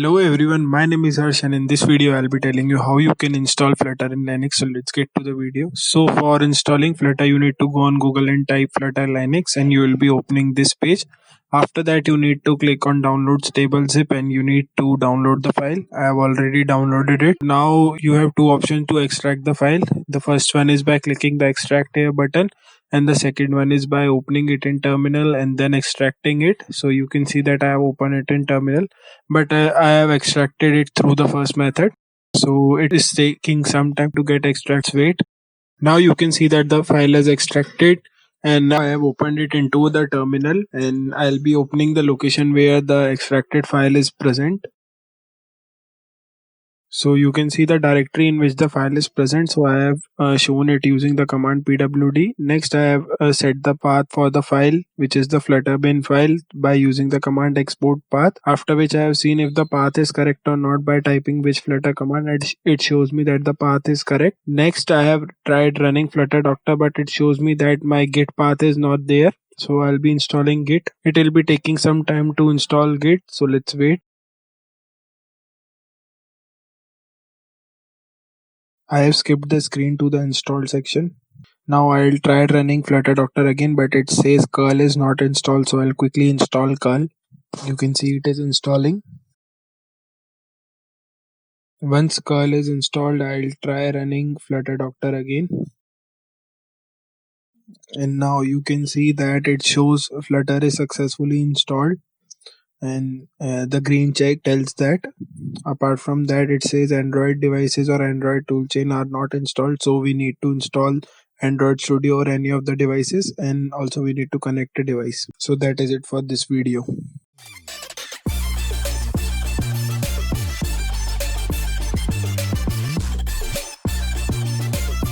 Hello everyone, my name is Harsh and in this video I'll be telling you how you can install Flutter in Linux. So let's get to the video. So for installing Flutter you need to go on Google and type Flutter Linux and you will be opening this page. After that you need to click on download stable zip and you need to download the file. I have already downloaded it. Now you have two options to extract the file. The first one is by clicking the extract here button and the second one is by opening it in terminal and then extracting it. So you can see that I have opened it in terminal, but I have extracted it through the first method. So it is taking some time to get extracts. Wait. Now you can see that the file is extracted and now I have opened it into the terminal and I'll be opening the location where the extracted file is present. So you can see the directory in which the file is present. So I have shown it using the command pwd. Next I have set the path for the file, which is the flutter bin file, by using the command export path. After which I have seen if the path is correct or not by typing which flutter command. It shows me that the path is correct. Next I have tried running flutter doctor, but it shows me that my git path is not there. So I'll be installing git. It will be taking some time to install git. So let's wait. I have skipped the screen to the installed section. Now I'll try running Flutter Doctor again, but it says curl is not installed, so I'll quickly install curl. You can see it is installing. Once curl is installed, I'll try running Flutter Doctor again. And now you can see that it shows Flutter is successfully installed. And the green check tells that. Apart from that, it says Android devices or Android toolchain are not installed, so we need to install Android Studio or any of the devices, and also we need to connect a device. So that is it for this video.